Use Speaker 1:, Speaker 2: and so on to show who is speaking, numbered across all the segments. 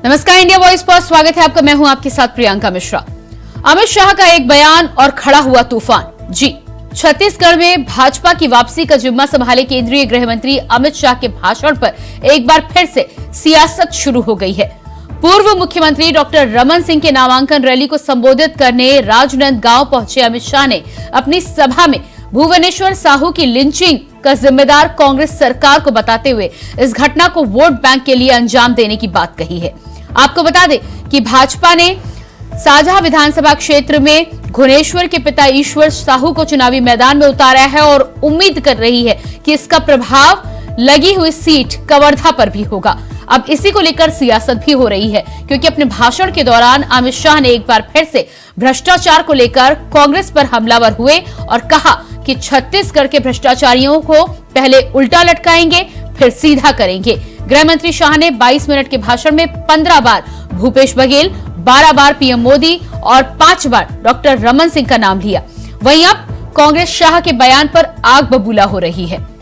Speaker 1: नमस्कार, India voice पर स्वागत है आपका। मैं हूं आपके साथ प्रियंका मिश्रा। अमित शाह का एक बयान और खड़ा हुआ तूफान। जी, छत्तीसगढ़ में भाजपा की वापसी का जिम्मा संभाले केंद्रीय गृह मंत्री अमित शाह के भाषण पर एक बार फिर से सियासत शुरू हो गई है। पूर्व मुख्यमंत्री डॉक्टर रमन सिंह के नामांकन रैली को संबोधित करने राजनांदगांव पहुंचे अमित शाह ने अपनी सभा में भुवनेश्वर साहू की लिंचिंग का जिम्मेदार कांग्रेस सरकार को बताते हुए इस घटना को वोट बैंक के लिए अंजाम देने की बात कही है। आपको बता दें कि भाजपा ने साझा विधानसभा क्षेत्र में भुवनेश्वर के पिता ईश्वर साहू को चुनावी मैदान में उतारा है और उम्मीद कर रही है कि इसका प्रभाव लगी हुई सीट कवर्धा पर भी होगा। अब इसी को लेकर सियासत भी हो रही है, क्योंकि अपने भाषण के दौरान अमित शाह ने एक बार फिर से भ्रष्टाचार को लेकर कांग्रेस पर हमलावर हुए और कहा कि छत्तीसगढ़ के भ्रष्टाचारियों को पहले उल्टा लटकाएंगे, फिर सीधा करेंगे। गृह मंत्री शाह ने 22 मिनट के भाषण में 15 बार भूपेश बघेल, 12 बार पीएम मोदी और 5 बार डॉक्टर रमन सिंह का नाम लिया। वहीं अब कांग्रेस शाह के बयान पर आग बबूला हो रही है।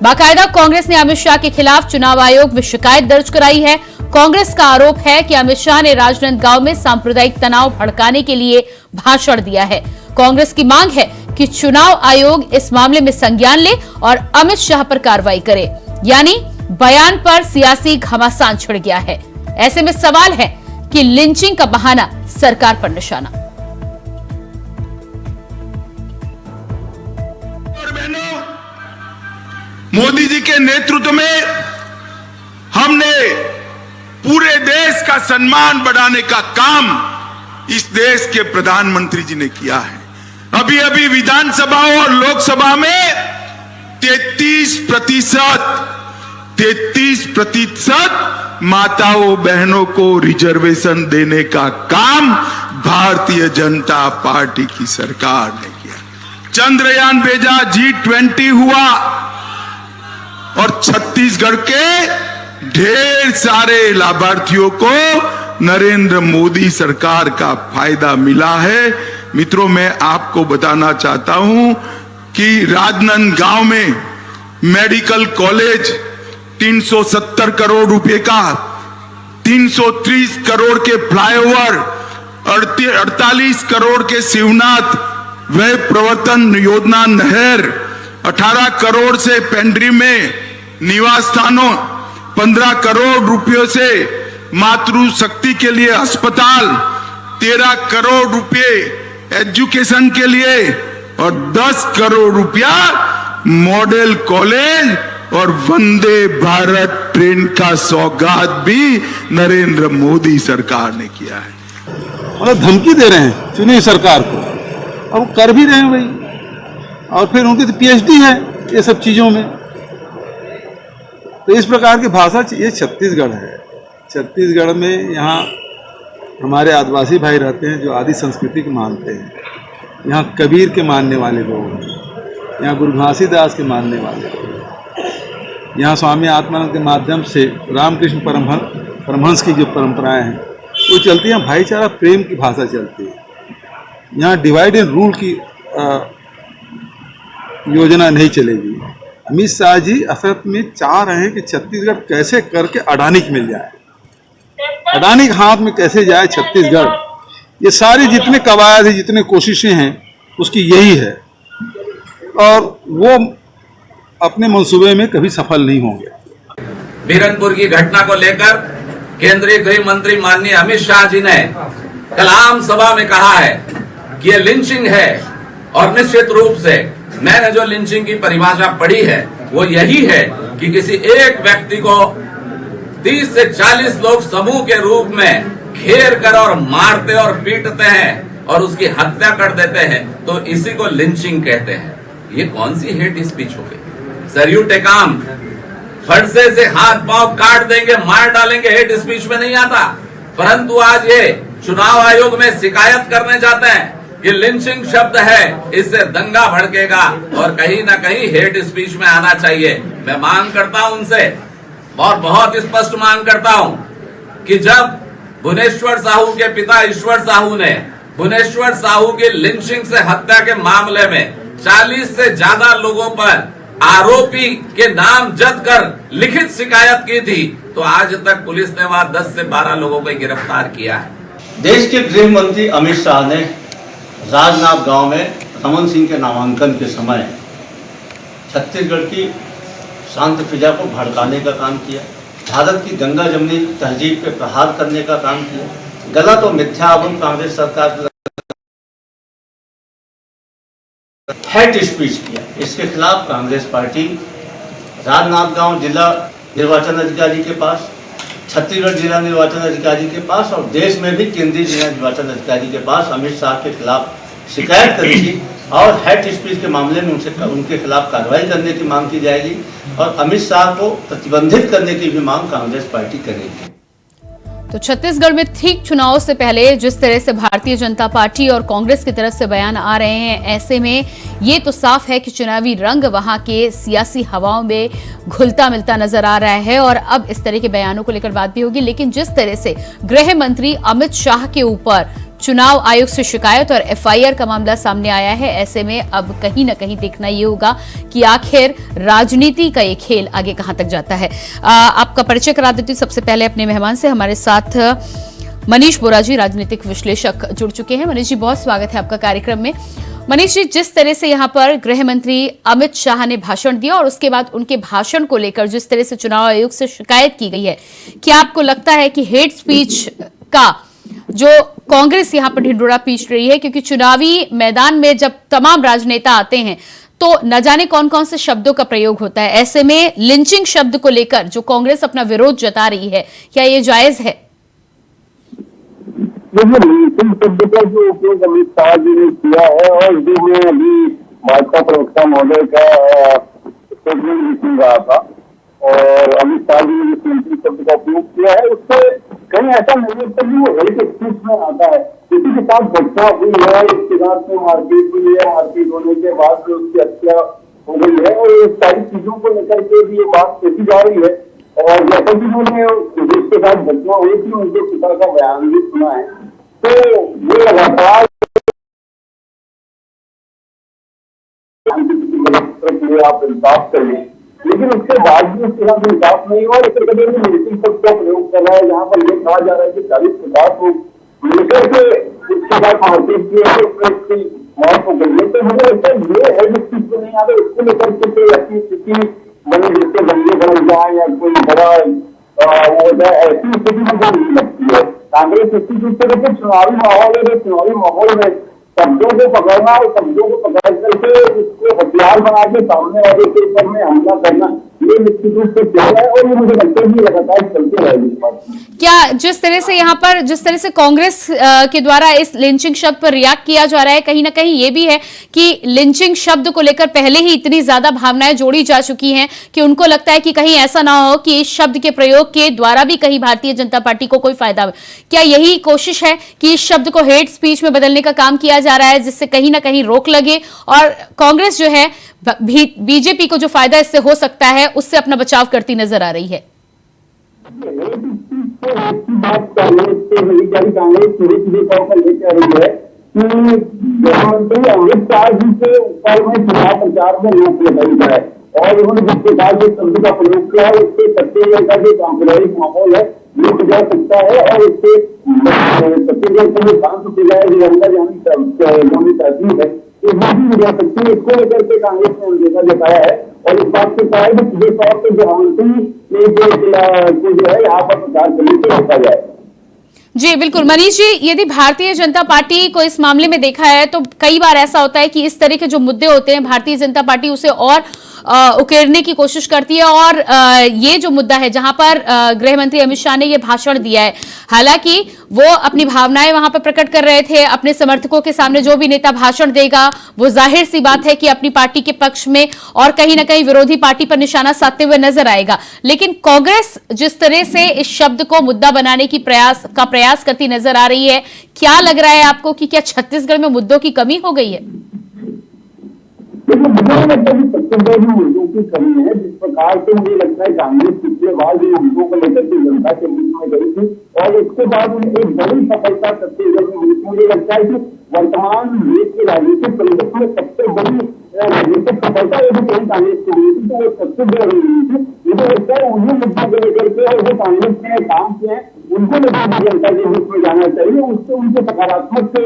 Speaker 1: बाकायदा कांग्रेस ने अमित शाह के खिलाफ चुनाव आयोग में शिकायत दर्ज कराई है। कांग्रेस का आरोप है कि अमित शाह ने राजनांदगांव में सांप्रदायिक तनाव भड़काने के लिए भाषण दिया है। कांग्रेस की मांग है कि चुनाव आयोग इस मामले में संज्ञान ले और अमित शाह पर कार्रवाई करे, यानी बयान पर सियासी घमासान छिड़ गया है। ऐसे में सवाल है कि लिंचिंग का बहाना सरकार पर निशाना।
Speaker 2: मोदी जी के नेतृत्व में हमने पूरे देश का सम्मान बढ़ाने का काम इस देश के प्रधानमंत्री जी ने किया है। अभी अभी विधानसभा और लोकसभा में 33% माताओं बहनों को रिजर्वेशन देने का काम भारतीय जनता पार्टी की सरकार ने किया। चंद्रयान भेजा, G20 हुआ और छत्तीसगढ़ के ढेर सारे लाभार्थियों को नरेंद्र मोदी सरकार का फायदा मिला है। मित्रों, मैं आपको बताना चाहता हूं कि राजनांदगांव में मेडिकल कॉलेज 370 करोड़ रुपए का, 330 करोड़ के फ्लाईओवर, 48 करोड़ के शिवनाथ वह प्रवर्तन योजना नहर, 18 करोड़ से पेंड्री में निवास स्थानों, 15 करोड़ रुपयों से मातृ शक्ति के लिए अस्पताल, 13 करोड़ रुपए एजुकेशन के लिए और 10 करोड़ रुपया मॉडल कॉलेज और वंदे भारत ट्रेन का सौगात भी नरेंद्र मोदी सरकार ने किया है।
Speaker 3: मतलब धमकी दे रहे हैं चुनी सरकार को, अब कर भी रहे हैं भाई। और फिर उनकी तो पीएचडी है ये सब चीजों में। तो इस प्रकार की भाषा, ये छत्तीसगढ़ है। छत्तीसगढ़ में यहाँ हमारे आदिवासी भाई रहते हैं जो आदि संस्कृति को मानते हैं। यहाँ कबीर के मानने वाले लोग हैं, यहाँ गुरु घासीदास के मानने वाले लोग हैं, यहाँ स्वामी आत्मानंद के माध्यम से रामकृष्ण परमहंस की जो परंपराएं हैं वो चलती हैं। भाईचारा प्रेम की भाषा चलती है। यहाँ डिवाइड एंड रूल की योजना नहीं चलेगी। अमित शाह जी असल में चाह रहे हैं कि छत्तीसगढ़ कैसे करके अडानी को मिल जाए, अडानी के हाथ में कैसे जाए छत्तीसगढ़। ये सारी जितने कवायद है, जितने कोशिशें हैं, उसकी यही है और वो अपने मंसूबे में कभी सफल नहीं होंगे।
Speaker 4: बीरनपुर की घटना को लेकर केंद्रीय गृह मंत्री माननीय अमित शाह जी ने कल आम सभा में कहा है कि ये लिंचिंग है और निश्चित रूप से मैंने जो लिंचिंग की परिभाषा पढ़ी है वो यही है कि किसी एक व्यक्ति को 30 से 40 लोग समूह के रूप में घेर कर और मारते और पीटते हैं और उसकी हत्या कर देते हैं, तो इसी को लिंचिंग कहते हैं। ये कौन सी हेट स्पीच हो गई? सरयू टेकाम फरसे से हाथ पांव काट देंगे, मार डालेंगे, हेट स्पीच में नहीं आता। परंतु आज ये चुनाव आयोग में शिकायत करने जाते हैं कि लिंचिंग शब्द है, इससे दंगा भड़केगा और कहीं ना कहीं हेट स्पीच में आना चाहिए। मैं मांग करता हूं उनसे और बहुत स्पष्ट मांग करता हूं कि जब भुवनेश्वर साहू के पिता ईश्वर साहू ने भुवनेश्वर साहू की लिंचिंग से हत्या के मामले में 40 से ज्यादा लोगों पर आरोपी के नाम जद कर लिखित शिकायत की थी, तो आज तक पुलिस ने वहां 10 से 12 लोगों को गिरफ्तार किया है।
Speaker 5: देश के गृह मंत्री अमित शाह ने राजनाथ गांव में रमन सिंह के नामांकन के समय छत्तीसगढ़ की शांत फिजा को भड़काने का काम किया, भारत की गंगा जमनी तहजीब पे प्रहार करने का काम किया, गलत और मिथ्या आरोप कांग्रेस सरकार हेट स्पीच किया। इसके खिलाफ कांग्रेस पार्टी राजनांदगांव जिला निर्वाचन अधिकारी के पास, छत्तीसगढ़ जिला निर्वाचन अधिकारी के पास और देश में भी केंद्रीय जिला निर्वाचन अधिकारी के पास अमित शाह के खिलाफ शिकायत करेगी और हेट स्पीच के मामले में उनके खिलाफ कार्रवाई करने की मांग की जाएगी और अमित शाह को प्रतिबंधित करने की भी मांग कांग्रेस पार्टी करेगी।
Speaker 1: तो छत्तीसगढ़ में ठीक चुनाव से पहले जिस तरह से भारतीय जनता पार्टी और कांग्रेस की तरफ से बयान आ रहे हैं, ऐसे में ये तो साफ है कि चुनावी रंग वहां के सियासी हवाओं में घुलता मिलता नजर आ रहा है और अब इस तरह के बयानों को लेकर बात भी होगी। लेकिन जिस तरह से गृह मंत्री अमित शाह के ऊपर चुनाव आयोग से शिकायत और एफआईआर का मामला सामने आया है, ऐसे में अब कहीं ना कहीं देखना ये होगा कि आखिर राजनीति का ये खेल आगे कहां तक जाता है। आपका परिचय करा देती हूं सबसे पहले अपने मेहमान से। हमारे साथ मनीष बोरा जी, राजनीतिक विश्लेषक, जुड़ चुके हैं। मनीष जी, बहुत स्वागत है आपका कार्यक्रम में। मनीष जी, जिस तरह से यहाँ पर गृह मंत्री अमित शाह ने भाषण दिया और उसके बाद उनके भाषण को लेकर जिस तरह से चुनाव आयोग से शिकायत की गई है, क्या आपको लगता है कि हेट स्पीच का जो कांग्रेस यहां पर ढिंढोरा पीट रही है, क्योंकि चुनावी मैदान में जब तमाम राजनेता आते हैं तो न जाने कौन कौन से शब्दों का प्रयोग होता है, ऐसे में लिंचिंग शब्द को लेकर जो कांग्रेस अपना विरोध जता रही है, क्या ये जायज है?
Speaker 6: देखिए, लिंचिंग शब्द का जो उपयोग अमित शाह जी ने किया है और जो मैं अभी भाजपा प्रवक्ता महोदय का स्टेटमेंट भी सुन रहा था और अमित शाह जी ने जिस लिंचिंग शब्द का उपयोग किया है, उससे कहीं ऐसा नहीं है कि वो हेट स्पीच में आता है। किसी के साथ घटना हुई है, इसके साथ में मारपीट हुई है, मारपीट होने के बाद जो उसकी हत्या हो गई है और ये सारी चीजों को लेकर के भी ये बात देखी जा रही है। और जैसा कि उन्होंने जिसके साथ घटना हुई थी उनके पिता का बयान भी सुना है, तो वो लगातार आप इंसाफ कर लें, लेकिन उसके बाद भी उसके साथ इंसाफ नहीं हुआ। इस कदर में मीटिंग शब्द का प्रयोग कर रहा है, जहाँ पर ये कहा जा रहा है कि 40-50 लोग मिलकर के उसके बाद मारपीट की उसकी मौत हो गई है। तो मुझे लगता है ये है जिस चीज को नहीं आता, उसको लेकर के कोई ऐसी स्थिति बनी जिससे दंगे बन जाए या कोई बड़ा वो हो जाए, ऐसी स्थिति मुझे नहीं लगती है। कांग्रेस निश्चित रूप से देखिए चुनावी माहौल है, चुनावी माहौल में शब्दों को पकड़ना और शब्दों को पकड़ करके उसको हथियार बना के सामने वाले के ऊपर में हमला करना, ये निश्चित रूप से क्या है और ये मुझे लगता है कि लगातार चलते रहेगी।
Speaker 1: क्या जिस तरह से यहाँ पर जिस तरह से कांग्रेस के द्वारा इस लिंचिंग शब्द पर रिएक्ट किया जा रहा है, कहीं ना कहीं ये भी है कि लिंचिंग शब्द को लेकर पहले ही इतनी ज्यादा भावनाएं जोड़ी जा चुकी हैं कि उनको लगता है कि कहीं ऐसा ना हो कि इस शब्द के प्रयोग के द्वारा भी कहीं भारतीय जनता पार्टी को कोई फायदा हो। क्या यही कोशिश है कि इस शब्द को हेट स्पीच में बदलने का काम किया जा रहा है, जिससे कहीं ना कहीं रोक लगे और कांग्रेस जो है बीजेपी को जो फायदा इससे हो सकता है उससे अपना बचाव करती नजर आ रही है?
Speaker 6: बात कांग्रेस से मेरी क्या कांग्रेस सीधे तौर पर लेकर आ रही है कि गृहमंत्री अमित शाह जी के ऊपर में चुनाव प्रचार में रोक लगाई जाए और उन्होंने जिस प्रकार के शब्द का प्रयोग किया है उससे छत्तीसगढ़ का जो सांप्रदायिक माहौल है रुक जा सकता है और इससे छत्तीसगढ़ के जो शांत सुधार जानी तहजीब है भी जा सकती है। इसको लेकर के कांग्रेस ने अनदेखा जताया है और इस बात से कहा है कि सीधे तौर पर गृहमंत्री जो है यहाँ पर प्रचार करने से रोका जाए।
Speaker 1: जी बिल्कुल मनीष जी, यदि भारतीय जनता पार्टी को इस मामले में देखा है तो कई बार ऐसा होता है कि इस तरह के जो मुद्दे होते हैं भारतीय जनता पार्टी उसे और उकेरने की कोशिश करती है और ये जो मुद्दा है जहां पर गृह मंत्री अमित शाह ने ये भाषण दिया है, हालांकि वो अपनी भावनाएं वहां पर प्रकट कर रहे थे अपने समर्थकों के सामने। जो भी नेता भाषण देगा वो जाहिर सी बात है कि अपनी पार्टी के पक्ष में और कहीं ना कहीं विरोधी पार्टी पर निशाना साधते हुए नजर आएगा। लेकिन कांग्रेस जिस तरह से इस शब्द को मुद्दा बनाने की प्रयास करती नजर आ रही है, क्या लग रहा है आपको कि क्या छत्तीसगढ़ में मुद्दों की कमी हो गई है?
Speaker 6: लेकिन मुझे नहीं लगता कि छत्तीसगढ़ में मुद्दों की कमी है। जिस प्रकार से मुझे लगता है कांग्रेस पिछले बार भी मुद्दों को लेकर के जनता के बीच में गई थी और उसके बाद उन्हें एक बड़ी सफलता छत्तीसगढ़ में मिली। मुझे लगता है कि वर्तमान देश के राजनीतिक परिवेश में सबसे बड़ी राजनीतिक सफलता यदि कहीं कांग्रेस को मिली थी तो वो छत्तीसगढ़ में मिली थी। मुझे लगता है उन्हीं मुद्दों को लेकर के और जो कांग्रेस ने काम किए हैं उनको लेकर जनता के बीच में जाना चाहिए। उससे उनके सकारात्मक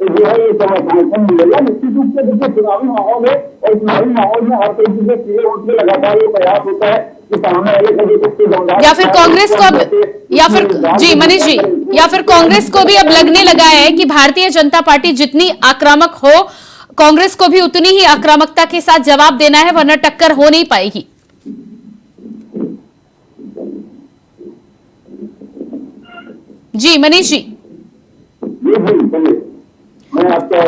Speaker 6: जो है ये समर्थन मिलेगा। निश्चित रूप से देखिए चुनावी माहौल है और चुनावी माहौल में हर कोई चीजें क्लियर होने लगातार ये प्रयास होता है कि सामने वाले को जो
Speaker 1: या फिर कांग्रेस को अब या फिर जी मनीष जी या फिर कांग्रेस को भी अब लगने लगा है कि भारतीय जनता पार्टी जितनी आक्रामक हो कांग्रेस को भी उतनी ही आक्रामकता के साथ जवाब देना है, वरना टक्कर हो नहीं पाएगी। जी मनीष जी।
Speaker 6: मैं आपका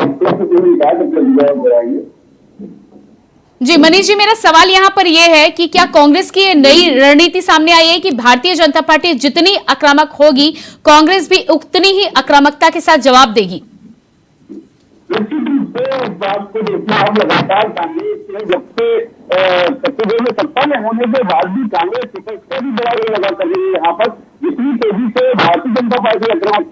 Speaker 1: जी मनीष जी, मेरा सवाल यहाँ पर यह है कि क्या कांग्रेस की नई रणनीति सामने आई है कि भारतीय जनता पार्टी जितनी आक्रामक होगी कांग्रेस भी उतनी ही आक्रामकता के साथ जवाब देगी?
Speaker 6: निश्चित रूप से इस बात को देखना हम लगातार कांग्रेस ने जब से छत्तीसगढ़ में सत्ता में होने के बाद भी कांग्रेस विपक्ष को भी बड़ा लगा कर रही है। यहाँ पर जितनी तेजी से भारतीय जनता पार्टी आक्रमण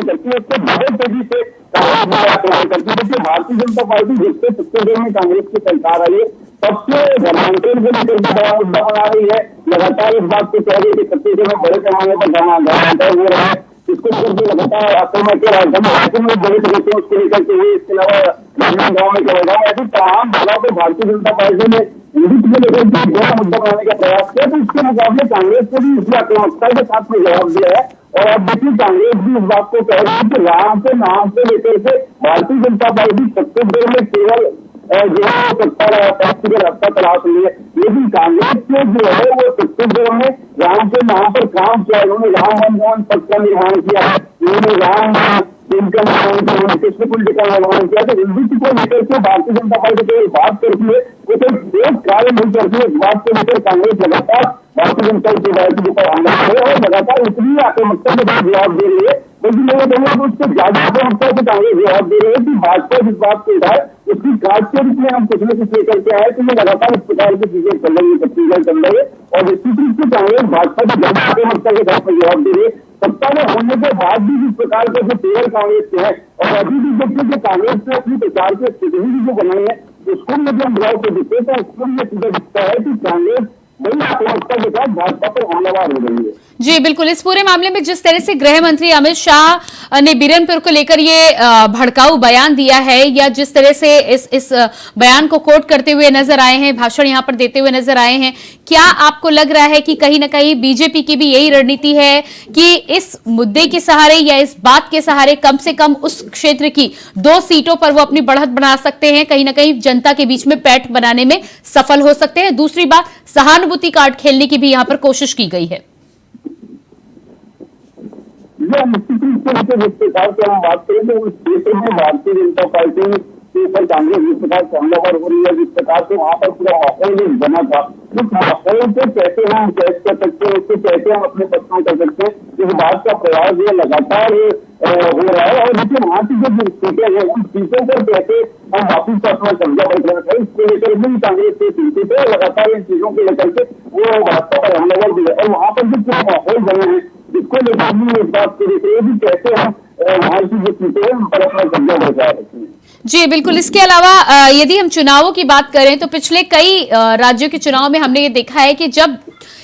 Speaker 6: करती है उससे बहुत तेजी से कांग्रेस आक्रमण करती है। देखिए भारतीय जनता पार्टी जिससे छत्तीसगढ़ में कांग्रेस की सरकार आई है सबसे धर्मांतरण को लेकर के बड़ा मुद्दा बना रही है। लगातार इस बात को कह रही है कि छत्तीसगढ़ में बड़े पैमाने पर धर्मांतरण हो रहा है। इसको लेकर लगातार आक्रमण के राजधानी बड़े तरीके उसको लेकर के हुए। इसके अलावा गाँव में केवलगांव ऐसी तमाम जगह पर भारतीय जनता पार्टी ने हिंदुत्व को लेकर के बड़ा मुद्दा बनाने का प्रयास किया। तो इसके मुकाबले कांग्रेस को भी इसी आक्रामकता के साथ में जवाब दिया है। और अब देखिए कांग्रेस भी इस बात को कह रही है कि राम के नाम से लेकर के भारतीय जनता पार्टी छत्तीसगढ़ में केवल जो है सत्ता प्राप्ति का रास्ता तलाश रही है। लेकिन कांग्रेस ने जो है वो छत्तीसगढ़ में राम के नाम पर काम किया। उन्होंने राम वनगमन पथ का निर्माण किया है, उन्होंने राम का निर्माण किया, उन्होंने कृष्ण कुंड का निर्माण किया। तो हिंदुत्व को लेकर के भारतीय जनता पार्टी केवल बात करती है, वो तो एक कार्य नहीं करती है। इस बात को लेकर कांग्रेस लगातार भारतीय जनता पार्टी के ऊपर हमला है और लगातार इतनी आक्रामकता के साथ जवाब दे रही है। लेकिन मैं कहूँगा कि उससे ज्यादा आक्रामकता से कांग्रेस जवाब दे रही है कि भाजपा जिस बात को उठाए उसकी काट के रूप में हम कुछ न कुछ लेकर के आए। तो ये लगातार इस प्रकार की चीजें चल रही है, छत्तीसगढ़ चल रही है और निश्चित रूप से कांग्रेस भाजपा की ज्यादा आक्रामकता के साथ जवाब दे रही है। सत्ता में होने के बाद भी जिस प्रकार के जो तेवर कांग्रेस के है और अभी भी देखिए कि कांग्रेस ने अपनी प्रचार की स्थिति जो बनाई है उसको में हम ब्लॉक को दिखे तो उसको में सीधा दिखता है कि कांग्रेस बड़ी आक्रामकता के साथ भाजपा पर हमलावर हो रही है।
Speaker 1: जी बिल्कुल, इस पूरे मामले में जिस तरह से गृह मंत्री अमित शाह ने बीरनपुर को लेकर ये भड़काऊ बयान दिया है या जिस तरह से इस बयान को कोट करते हुए नजर आए हैं, भाषण यहां पर देते हुए नजर आए हैं, क्या आपको लग रहा है कि कहीं ना कहीं बीजेपी की भी यही रणनीति है कि इस मुद्दे के सहारे या इस बात के सहारे कम से कम उस क्षेत्र की 2 सीटों पर वो अपनी बढ़त बना सकते हैं, कहीं ना कहीं जनता के बीच में पैठ बनाने में सफल हो सकते हैं? दूसरी बात, सहानुभूति कार्ड खेलने की भी यहां पर कोशिश की गई है।
Speaker 6: निश्चित रूप से जिस प्रकार से हम बात करें तो उस क्षेत्र में भारतीय जनता पार्टी के ऊपर कांग्रेस जिस प्रकार से हमलावर हो रही है, जिस प्रकार से वहां पर पूरा माहौल भी बना था, उस माहौल को कैसे हम कैच कर सकते हैं, उसको कैसे हम अपने पक्ष में कर सकते हैं, इस बात का प्रयास ये लगातार हो रहा है। और देखिए वहां की जो सीटें हैं उन सीटों पर कैसे हम वापिस अपना कब्जा बरकरार करें, इसको लेकर भी कांग्रेस की चिंतित है। लगातार इन चीजों को लेकर के वो भाजपा पर हमलावर भी है और वहां पर जो पूरा माहौल बने हैं इसको लेकर भी इस बात को देख रहे हैं कि कैसे हम वहां की जो सीटें हैं उन पर अपना कब्जा बरकरार रखें।
Speaker 1: जी बिल्कुल, इसके अलावा यदि हम चुनावों की बात करें तो पिछले कई राज्यों के चुनाव में हमने ये देखा है कि जब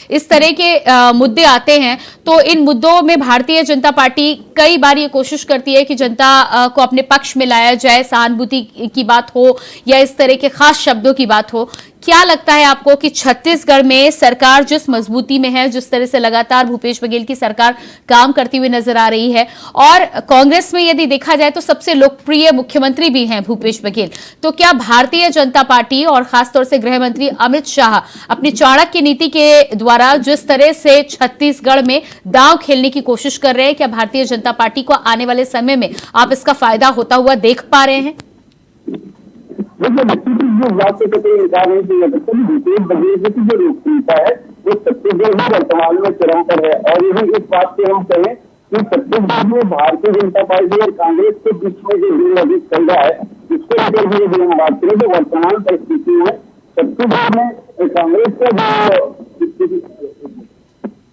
Speaker 1: इस तरह के मुद्दे आते हैं तो इन मुद्दों में भारतीय जनता पार्टी कई बार ये कोशिश करती है कि जनता को अपने पक्ष में लाया जाए, सहानुभूति की बात हो या इस तरह के खास शब्दों की बात हो। क्या लगता है आपको कि छत्तीसगढ़ में सरकार जिस मजबूती में है, जिस तरह से लगातार भूपेश बघेल की सरकार काम करती हुई नजर आ रही है और कांग्रेस में यदि देखा जाए तो सबसे लोकप्रिय मुख्यमंत्री भी हैं भूपेश बघेल, तो क्या भारतीय जनता पार्टी और खासतौर से गृह मंत्री अमित शाह अपनी चाणक्य नीति के द्वारा जिस तरह से छत्तीसगढ़ में दांव खेलने की कोशिश कर रहे हैं, क्या भारतीय जनता पार्टी को आने वाले समय में आप इसका फायदा होता हुआ देख पा रहे हैं?
Speaker 6: देखिए जिस बात से कभी इनकार नहीं किया जा सकता, भूपेश बघेल की जो लोकप्रियता है वो छत्तीसगढ़ में वर्तमान में चरम पर है। और यही इस बात से हम कहें कि छत्तीसगढ़ में भारतीय जनता पार्टी और कांग्रेस के बीच में जो दिन अभी चल रहा है इसको लेकर भी यदि हम बात करें तो वर्तमान परिस्थिति में छत्तीसगढ़ में कांग्रेस का जो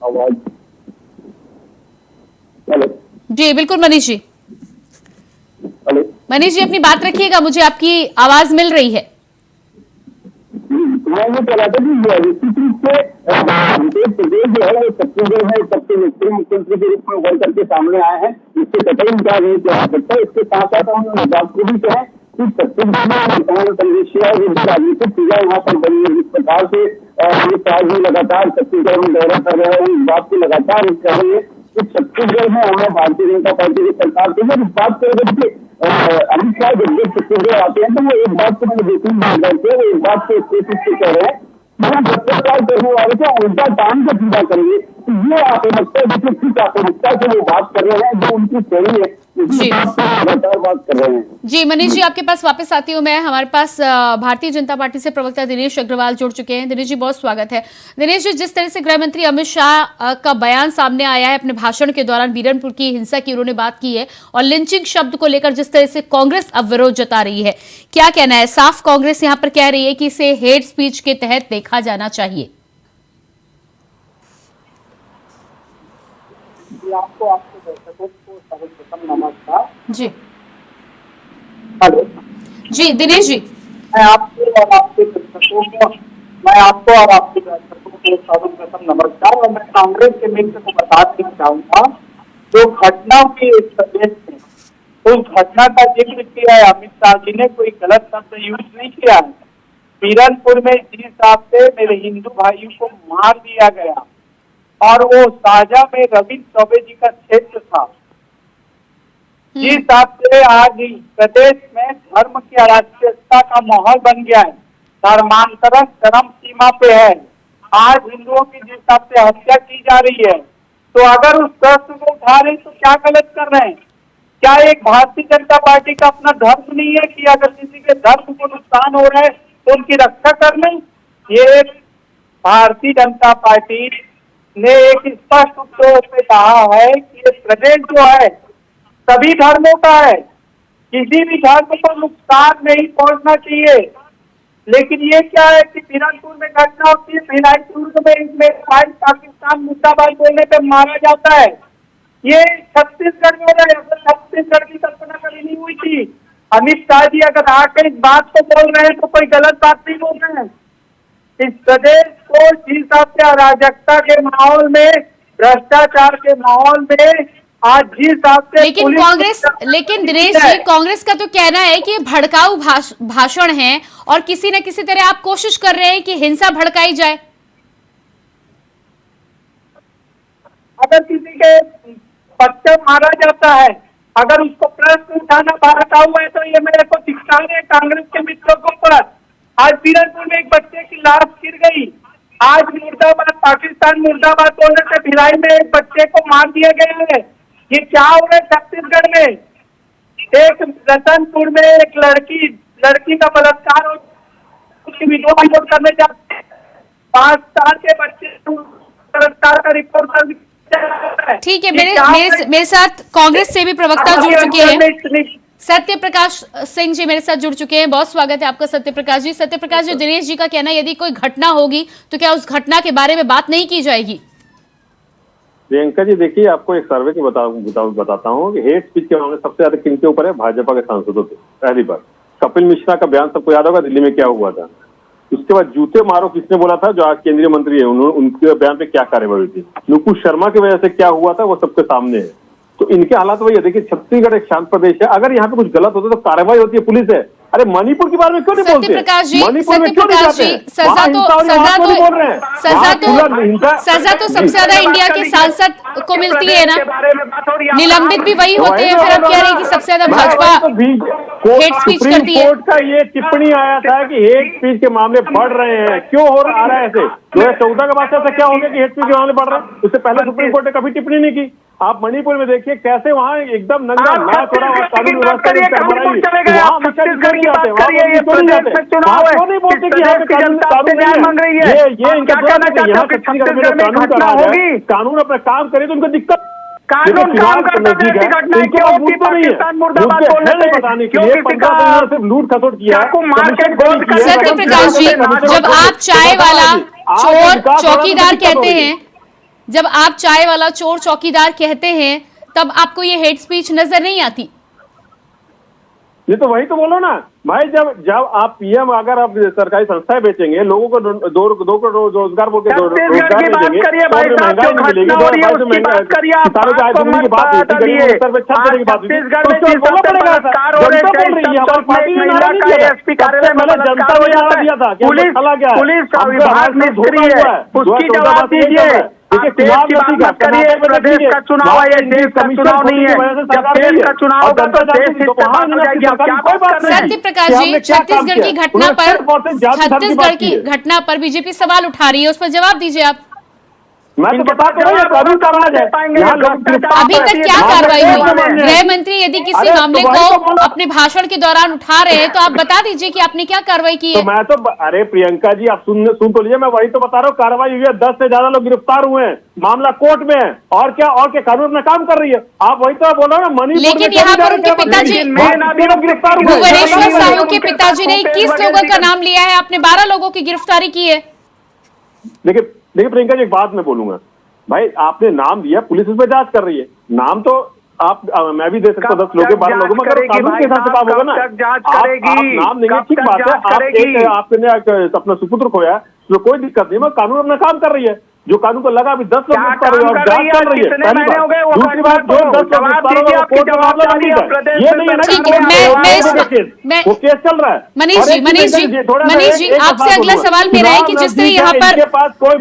Speaker 6: आवाज। हेलो
Speaker 1: जी बिल्कुल मनीष जी।
Speaker 6: हेलो
Speaker 1: मनीष जी अपनी बात रखिएगा, मुझे आपकी आवाज मिल रही है।
Speaker 6: मैं ये कह रहा था कि निश्चित रूप से प्रदेश जो है वो छत्तीसगढ़ में सबसे लोकप्रिय मुख्यमंत्री के रूप में उभर करके सामने आए हैं, इससे कतई इनकार नहीं किया जा सकता। इसके साथ साथ हम इस बात को भी कहें कि छत्तीसगढ़ में वर्तमान परिदृश्य जो राजनीतिक चीजें यहाँ पर बनी है, जिस प्रकार से अमित शाह जी लगातार छत्तीसगढ़ में दौरा कर रहे हैं, इस बात की लगातार कह रही है कि छत्तीसगढ़ में हमें भारतीय जनता पार्टी की सरकार से इस बात को अमित शाह जब छत्तीसगढ़ आते हैं तो वो एक बात को मैंने देखी वो एक बात को कह रहे हैं भ्रष्टाचार करने वाले को उल्टा टाइम से पूरा करेंगे। ये आत्महत्या देखिए किस आत्महत्या से वो बात कर रहे हैं, जो उनकी शैली है
Speaker 1: जी
Speaker 6: लगातार बात कर रहे हैं।
Speaker 1: जी मनीष जी आपके पास वापस आती हूँ मैं। हमारे पास भारतीय जनता पार्टी से प्रवक्ता दिनेश अग्रवाल जुड़ चुके हैं। दिनेश जी बहुत स्वागत है। दिनेश जी, जिस तरह से गृह मंत्री अमित शाह का बयान सामने आया है अपने भाषण के दौरान, बीरनपुर की हिंसा की उन्होंने बात की है और लिंचिंग शब्द को लेकर जिस तरह से कांग्रेस अब विरोध जता रही है, क्या कहना है? साफ कांग्रेस यहाँ पर कह रही है कि इसे हेट स्पीच के तहत देखा जाना चाहिए।
Speaker 6: आपको आपके दर्शकों को सर्वप्रथम नमस्कार।
Speaker 1: जी
Speaker 6: हेलो
Speaker 1: जी दिनेश जी।
Speaker 6: मैं आपको और आपके दर्शकों को सर्वप्रथम नमस्कार। और मैं कांग्रेस के मित्र को बता देना चाहूंगा, जो घटना की इस प्रदेश में उस घटना का जिक्र किया है अमित शाह जी ने, कोई गलत शब्द यूज नहीं किया है। बीरनपुर में जिस हिसाब से मेरे हिंदू भाइयों को मार दिया गया और वो साझा में रविंद्र चौबे जी का क्षेत्र था, जिस हिसाब से आज प्रदेश में धर्म की अराजकता का माहौल बन गया है, धर्मांतरण चरम सीमा पे है। आज हिंदुओं की जिस हिसाब से हत्या की जा रही है, तो अगर उस प्रश्न को उठा रहे तो क्या गलत कर रहे हैं? क्या एक भारतीय जनता पार्टी का अपना धर्म नहीं है कि अगर किसी के धर्म को नुकसान हो रहा है तो उनकी रक्षा कर लें? ये भारतीय जनता पार्टी ने एक स्पष्ट रूप से कहा है कि ये प्रदेश जो है सभी धर्मों का है, किसी भी धर्म को नुकसान नहीं पहुंचना चाहिए। लेकिन ये क्या है कि बीरनपुर में घटना होती है, भिलाई में पाकिस्तान मुद्दाबाज बोलने पे मारा जाता है। ये छत्तीसगढ़ में हो रहा है, छत्तीसगढ़ की कल्पना कभी नहीं हुई थी। अमित शाह जी अगर आके इस बात को बोल रहे हैं तो कोई गलत बात नहीं बोल रहे हैं। इस प्रदेश को जिस हिसाब से अराजकता के माहौल में, भ्रष्टाचार के माहौल में आज जिस हिसाब से
Speaker 1: लेकिन दिनेश जी, कांग्रेस का तो कहना है कि ये भड़काऊ भाषण है और किसी न किसी तरह आप कोशिश कर रहे हैं कि हिंसा भड़काई जाए।
Speaker 6: अगर किसी के बच्चा मारा जाता है, अगर उसको प्रश्न उठाना भड़काऊ है, तो ये मेरे को दिखता है कांग्रेस के मित्रों को पर। आज बीरनपुर में एक बच्चे की लाश गिर गई, आज मुर्दाबाद पाकिस्तान मुर्दाबाद बोलने से भिलाई में एक बच्चे को मार दिया गया है। ये क्या हो रहा है छत्तीसगढ़ में? एक रतनपुर में एक लड़की का बलात्कार और उसकी वीडियो अपलोड करने जाते 5 साल के बच्चे बलात्कार का रिपोर्ट।
Speaker 1: ठीक है, मेरे साथ कांग्रेस से भी प्रवक्ता जुड़ चुके हैं। सत्य प्रकाश सिंह जी मेरे साथ जुड़ चुके हैं। बहुत स्वागत है आपका सत्य प्रकाश जी। सत्य प्रकाश जी, दिनेश जी का कहना है यदि कोई घटना होगी तो क्या उस घटना के बारे में बात नहीं की जाएगी?
Speaker 7: प्रियंका जी देखिए, आपको एक सर्वे की बताता हूँ कि हेट स्पीच के मामले सबसे ज्यादा किनके ऊपर है? भाजपा के सांसदों पे। पहली बार कपिल मिश्रा का बयान सबको याद होगा, दिल्ली में क्या हुआ था। उसके बाद जूते मारो किसने बोला था? जो आज केंद्रीय मंत्री है, उनके बयान पे क्या कार्रवाई हुई थी। नुपुर शर्मा की वजह से क्या हुआ था वो सबके सामने है। तो इनके हालात वही है। देखिए छत्तीसगढ़ एक शांत प्रदेश है, अगर यहाँ पे कुछ गलत होता है तो कार्रवाई होती है, पुलिस है। अरे मणिपुर के बारे में क्यों नहीं बोलते? मणिपुर में क्यों नहीं जाते?
Speaker 1: सजा तो सबसे ज्यादा इंडिया के सांसद को मिलती है ना, निलंबित भी वही होते हैं। फिर आप कह रहे हैं कि सबसे ज्यादा भाजपा हेट स्पीच करती है।
Speaker 7: कोर्ट का ये टिप्पणी आया था कि हेट स्पीच के मामले बढ़ रहे हैं। क्यों आ रहा है ऐसे? 2014 के बाद ऐसा क्या हो गया कि हेट स्पीच के मामले बढ़ रहे हैं? उससे पहले सुप्रीम कोर्ट ने कभी टिप्पणी नहीं की। आप मणिपुर में देखिए कैसे वहाँ एकदम नंगा नाच हो रहा है, कानून व्यवस्था नहीं बोलते कि यहाँ पे कानून नहीं है। ये इनका यहाँ छत्तीसगढ़ में कानून अपना काम करे तो उनको दिक्कत
Speaker 6: कानून काम करता है, ऐसी घटना है क्यों होती पाकिस्तान मुर्दाबाद बोलने से? क्यों किसी का
Speaker 7: लूट खसोट किया,
Speaker 6: चाकू मार के गोद कर
Speaker 1: सत्य प्रकाश जी, जब आप चाय वाला चोर चौकीदार कहते हैं, जब आप चाय वाला चोर चौकीदार कहते हैं, तब आपको ये हेट स्पीच नजर नहीं आती?
Speaker 7: ये तो वही तो बोलो ना भाई, जब आप पीएम अगर आप सरकारी संस्थाएं बेचेंगे, लोगों को दो करोड़ रोजगार बोल के
Speaker 6: छत्तीसगढ़ की बात करिए भाई साहब, जो घटना हो रही है उसकी बात करिए आप। आपको मत बता दिए छत्तीसगढ़ में जिस हफ्ते बलात्कार हो रहे थे, महिला का एसपी कार्यालय में बलात्कार हो जाता है, पुलिस का विभाग निष्क्रिय है, उसकी जवाब दीजिए। देश की बात मत करिए, प्रदेश का चुनाव है, ये देश का चुनाव नहीं है। जब देश का चुनाव होगा तो देश से बात हो जाएगी। आप क्या बात कर रहे हैं?
Speaker 1: सत्य प्रकाश जी, छत्तीसगढ़ की घटना पर बीजेपी सवाल उठा रही है, उस पर जवाब दीजिए आप।
Speaker 7: मैं तो बता तो रहा हूं, कानून का राज है।
Speaker 1: अभी तक क्या कार्रवाई हुई? गृह मंत्री यदि किसी मामले को अपने भाषण के दौरान उठा रहे हैं तो आप बता दीजिए कि आपने क्या कार्रवाई की है।
Speaker 7: तो मैं तो अरे प्रियंका जी, आप सुन तो लीजिए, मैं वही तो बता रहा हूँ, कार्रवाई हुई है, 10 से ज्यादा लोग गिरफ्तार हुए हैं, मामला कोर्ट में है, और क्या कानून अपना काम कर रही है। आप वही तो बोलो ना, मणिपुर।
Speaker 1: लेकिन यहाँ पर उनके पिताजी
Speaker 7: गिरफ्तार हुए,
Speaker 1: भुवनेश्वर साहू के पिताजी ने 21 लोगों का नाम लिया है, आपने 12 लोगों की गिरफ्तारी की है।
Speaker 7: देखिए प्रियंका जी, एक बात मैं बोलूंगा भाई, आपने नाम दिया, पुलिस उस पर जांच कर रही है, नाम तो आप मैं भी दे सकता हूँ 10 लोगों के 12 लोगों में, कानून के हिसाब से काम होगा ना। आप नाम देंगे, ठीक बात है, आपने अपना सुपुत्र खोया, तो कोई दिक्कत नहीं, मगर कानून अपना काम कर रही है। जो कानून को लगा अभी 10 लोग गिरफ्तार हुए और जांच चल रही है। दूसरी बात, जो 10 लोग गिरफ्तार हुए कोर्ट में मामला लंबित है, ये नहीं है ना कि वो केस चल रहा है।
Speaker 1: मनीष जी, आपसे अगला सवाल मेरा है कि जिस तरह यहाँ पर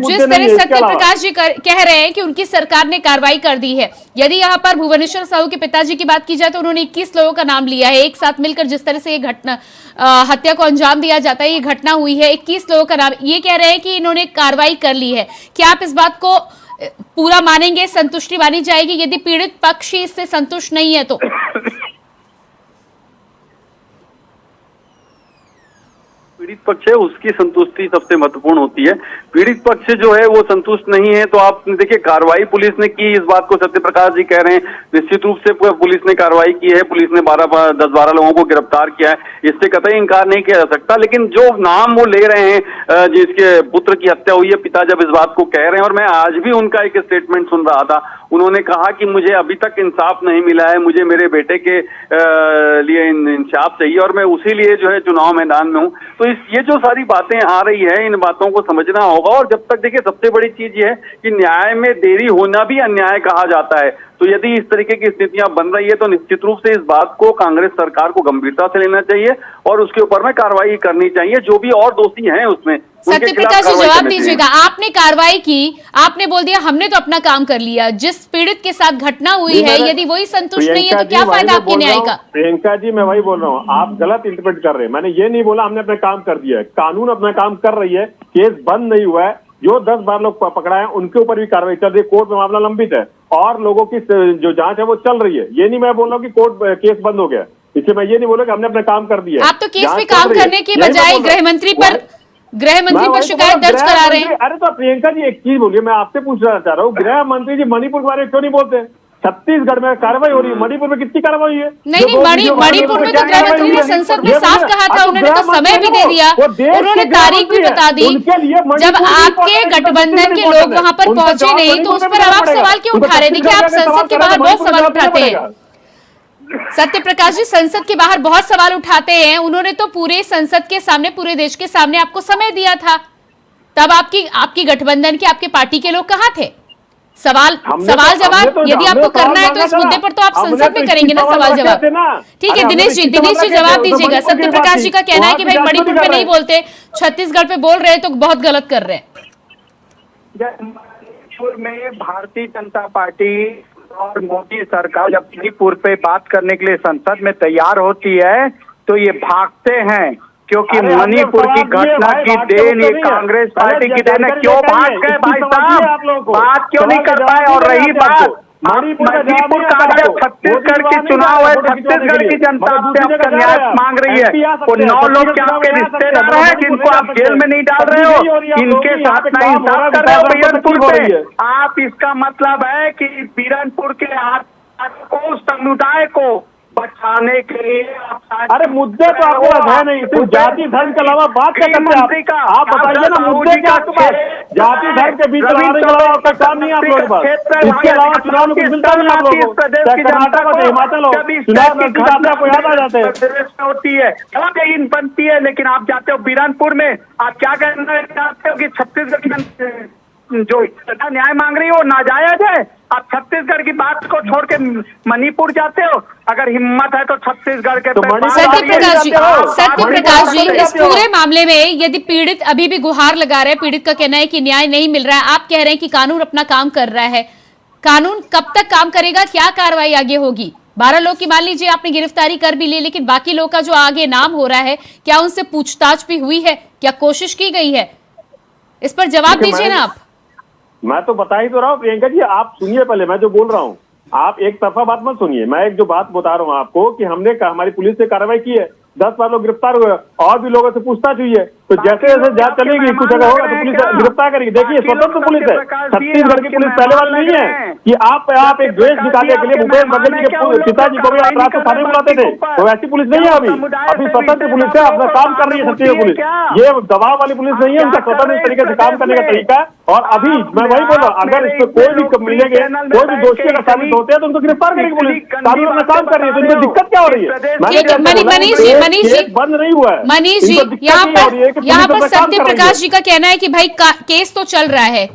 Speaker 1: जिस तरह सत्य प्रकाश जी कह रहे हैं कि उनकी सरकार ने कार्रवाई कर दी है, यदि यहाँ पर भुवनेश्वर साहू के पिताजी की बात की जाए तो उन्होंने 21 लोगों का नाम लिया है, एक साथ मिलकर जिस तरह से ये घटना हत्या को अंजाम दिया जाता है, ये घटना हुई है, 21 लोगों का नाम, ये कह रहे हैं कि इन्होंने कार्रवाई कर ली है। क्या आप इस बात को पूरा मानेंगे, संतुष्टि मानी जाएगी यदि पीड़ित पक्ष इससे संतुष्ट नहीं है तो?
Speaker 8: पीड़ित पक्ष है उसकी संतुष्टि सबसे महत्वपूर्ण होती है। पीड़ित पक्ष जो है वो संतुष्ट नहीं है, तो आप देखिए कार्रवाई पुलिस ने की, इस बात को सत्य प्रकाश जी कह रहे हैं, निश्चित रूप से पुलिस ने कार्रवाई की है, पुलिस ने 10-12 लोगों को गिरफ्तार किया है, इससे कतई इनकार नहीं किया जा सकता। लेकिन जो नाम वो ले रहे हैं, जिसके पुत्र की हत्या हुई है, पिता जब इस बात को कह रहे हैं, और मैं आज भी उनका एक स्टेटमेंट सुन रहा था, उन्होंने कहा कि मुझे अभी तक इंसाफ नहीं मिला है, मुझे मेरे बेटे के लिए इंसाफ चाहिए और मैं उसी लिए जो है चुनाव मैदान में हूं। तो ये जो सारी बातें आ रही है, इन बातों को समझना होगा। और जब तक देखिए, सबसे बड़ी चीज ये है कि न्याय में देरी होना भी अन्याय कहा जाता है। तो यदि इस तरीके की स्थितियां बन रही है तो निश्चित रूप से इस बात को कांग्रेस सरकार को गंभीरता से लेना चाहिए और उसके ऊपर में कार्रवाई करनी चाहिए, जो भी और दोषी हैं उसमें।
Speaker 1: सत्य प्रकाश जी, जवाब दीजिएगा, आपने कार्रवाई की, आपने बोल दिया हमने तो अपना काम कर लिया, जिस पीड़ित के साथ घटना हुई है यदि वही संतुष्ट नहीं है तो क्या फायदा आपके न्याय का?
Speaker 7: प्रियंका जी, मैं वही बोल रहा हूँ, आप गलत इंटरप्रेट कर रहे हैं। मैंने ये नहीं बोला हमने अपना काम कर दिया है, कानून अपना काम कर रही है, केस बंद नहीं हुआ है, जो 10-12 लोग पकड़ा है उनके ऊपर भी कार्रवाई चल रही है, कोर्ट में मामला लंबित है और लोगों की जो जांच है वो चल रही है। ये नहीं मैं बोल रहा हूँ कि कोर्ट केस बंद हो गया, इसलिए मैं ये नहीं बोला कि हमने अपना काम कर दिया।
Speaker 1: आप तो केस में काम करने की बजाय गृह मंत्री पर शिकायत दर्ज करा रहे हैं।
Speaker 7: अरे तो प्रियंका जी, एक चीज बोलिए, मैं आपसे पूछना चाह रहा हूँ, गृह मंत्री जी मणिपुर के बारे में क्यों नहीं बोलते? छत्तीसगढ़ में कार्रवाई हो रही है, मणिपुर में कितनी कार्रवाई है?
Speaker 1: नहीं, मणिपुर में तो गृह मंत्री ने संसद में साफ कहा था, उन्होंने तो समय भी दे दिया, उन्होंने तारीख भी बता दी। जब आपके गठबंधन के लोग वहां पर पहुंचे नहीं तो उस पर आप सवाल क्यों उठा रहे? देखिए, आप संसद के बाहर बहुत सवाल उठाते हैं। सत्य प्रकाश जी, संसद के बाहर बहुत सवाल उठाते हैं, उन्होंने तो पूरे संसद के सामने, पूरे देश के सामने आपको समय दिया था, तब आपकी गठबंधन के, आपके पार्टी के लोग कहाँ थे? सवाल जवाब यदि आपको करना है तो इस मुद्दे पर तो आप संसद में करेंगे ना सवाल जवाब। ठीक है, दिनेश जी जवाब दीजिएगा। सत्य प्रकाश जी का कहना है कि भाई मणिपुर में नहीं बोलते, छत्तीसगढ़ पे बोल रहे हैं तो बहुत गलत कर रहे हैं।
Speaker 6: मणिपुर में भारतीय जनता पार्टी और मोदी सरकार जब मणिपुर पे बात करने के लिए संसद में तैयार होती है तो ये भागते हैं, क्योंकि मणिपुर की घटना की देन ये कांग्रेस पार्टी की देन है। क्यों भाग गए भाई साहब? बात क्यों नहीं कर पाए? और रही बात मणिपुर का
Speaker 8: छत्तीसगढ़ की चुनाव है, छत्तीसगढ़ की जनता आपसे आपका न्याय मांग रही है। वो 9 लोग क्या आपके रिश्तेदार हैं जिनको आप जेल में नहीं डाल रहे हो, इनके साथ ना इंसाफ कर रहे हो बीरनपुर पे आप। इसका मतलब है कि बीरनपुर के को समुदाय को बचाने के लिए
Speaker 7: अरे मुद्दे तो आपके पास है नहीं, सिर्फ जाति धर्म के अलावा बात क्या करते हैं आप बताइए ना, मुद्दे क्या आपके पास? जाति धर्म के बीच लड़ाने के अलावा आपका काम नहीं है आप लोगों के पास। इसके अलावा चुनाव में कुछ मिलता नहीं आप लोगों को। कर्नाटक और हिमाचल हो, चुनाव नजदीक आते आपको याद आ जाते हैं
Speaker 8: होती है, यकीन बनती है, लेकिन आप जाते हो बीरनपुर में, आप क्या कहना चाहते हो कि छत्तीसगढ़ की जो न्याय मांग रही हो नाजायज है? आप छत्तीसगढ़ की बात को छोड़ के मणिपुर जाते हो। अगर हिम्मत है तो छत्तीसगढ़ के
Speaker 1: सत्यप्रकाश जी इस पूरे मामले में यदि पीड़ित अभी भी गुहार लगा रहे हैं, पीड़ित का कहना है कि न्याय नहीं मिल रहा है, आप कह रहे हैं कि कानून अपना काम कर रहा है, कानून कब तक काम करेगा? क्या कार्रवाई आगे होगी? 12 लोग की मान लीजिए आपने गिरफ्तारी कर भी ली, लेकिन बाकी लोग का जो आगे नाम हो रहा है, क्या उनसे पूछताछ भी हुई है? क्या कोशिश की गई है? इस पर जवाब दीजिए ना आप।
Speaker 7: मैं तो बता ही तो रहा हूँ प्रियंका जी, आप सुनिए पहले मैं जो बोल रहा हूँ, आप एक तरफा बात मत सुनिए। मैं एक जो बात बता रहा हूँ आपको कि हमने हमारी पुलिस ने कार्रवाई की है, 10 लोग गिरफ्तार हुए और भी लोगों से पूछताछ हुई है, तो जैसे जैसे जांच चलेगी कुछ अगर होगा तो पुलिस गिरफ्तार करेगी। देखिए स्वतंत्र पुलिस है, छत्तीसगढ़ की पुलिस पहले वाली नहीं है कि आप एक द्वेष दिखाने के लिए भूपेश बघेल जी के पिताजी को भी आप रात को थाने बुलाते थे, तो ऐसी पुलिस नहीं है अभी स्वतंत्र पुलिस है, अपना काम कर रही है छत्तीसगढ़ पुलिस। ये दबाव वाली पुलिस नहीं है, उनका स्वतंत्र तरीके से काम करने का तरीका है। और अभी मैं वही बोल रहा हूँ, अगर इसमें कोई भी मिलेंगे, कोई भी दोषी अगर साबित होते हैं तो उनको गिरफ्तार करेगी पुलिस। कानून अपना काम कर रही है, तो इनको दिक्कत क्या हो रही है?
Speaker 1: मनीष
Speaker 7: बंद नहीं हुआ है।
Speaker 1: मनीष जी यहाँ पर सत्यप्रकाश जी का कहना है कि भाई केस तो चल रहा है,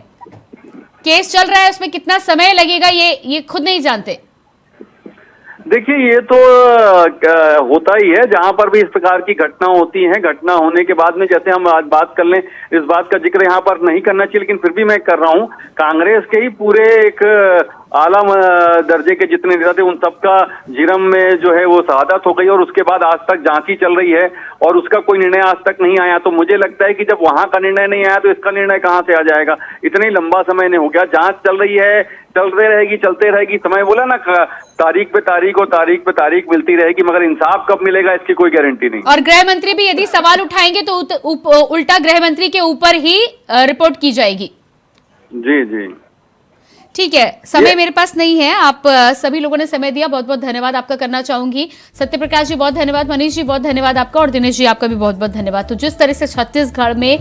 Speaker 1: केस चल रहा है, उसमें कितना समय लगेगा ये खुद नहीं जानते।
Speaker 8: देखिए ये तो होता ही है जहां पर भी इस प्रकार की घटना होती है। घटना होने के बाद में जैसे हम आज बात कर लें, इस बात का जिक्र यहाँ पर नहीं करना चाहिए, लेकिन फिर भी मैं कर रहा हूँ। कांग्रेस के ही पूरे एक आला दर्जे के जितने नेता थे उन सबका जिरम में जो है वो शहादत हो गई और उसके बाद आज तक जांच ही चल रही है और उसका कोई निर्णय आज तक नहीं आया। तो मुझे लगता है कि जब वहां का निर्णय नहीं आया तो इसका निर्णय कहां से आ जाएगा? इतना ही लंबा समय नहीं हो गया, जांच चल रही है, चलते रहेगी। समय बोला ना, तारीख पे तारीख मिलती रहेगी, मगर इंसाफ कब मिलेगा इसकी कोई गारंटी नहीं।
Speaker 1: और गृह मंत्री भी यदि सवाल उठाएंगे तो उल्टा गृह मंत्री के ऊपर ही रिपोर्ट की जाएगी।
Speaker 8: जी जी
Speaker 1: ठीक है, समय मेरे पास नहीं है। आप सभी लोगों ने समय दिया, बहुत बहुत धन्यवाद आपका करना चाहूंगी। सत्यप्रकाश जी बहुत धन्यवाद, मनीष जी बहुत धन्यवाद आपका, और दिनेश जी आपका भी बहुत बहुत धन्यवाद। तो जिस तरह से छत्तीसगढ़ में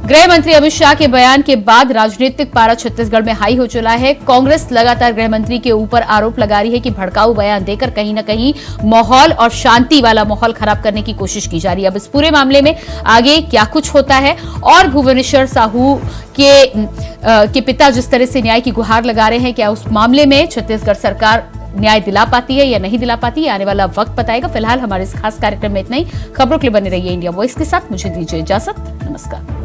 Speaker 1: गृह मंत्री अमित शाह के बयान के बाद राजनीतिक पारा छत्तीसगढ़ में हाई हो चला है। कांग्रेस लगातार गृह मंत्री के ऊपर आरोप लगा रही है कि भड़काऊ बयान देकर कहीं ना कहीं माहौल और शांति वाला माहौल खराब करने की कोशिश की जा रही है। अब इस पूरे मामले में आगे क्या कुछ होता है, और भुवनेश्वर साहू के पिता जिस तरह से न्याय की गुहार लगा रहे हैं, क्या उस मामले में छत्तीसगढ़ सरकार न्याय दिला पाती है या नहीं दिला पाती है, आने वाला वक्त बताएगा। फिलहाल हमारे इस खास कार्यक्रम में इतना ही। खबरों के लिए बने रहिए इंडिया वॉइस के साथ। मुझे दीजिए इजाजत, नमस्कार।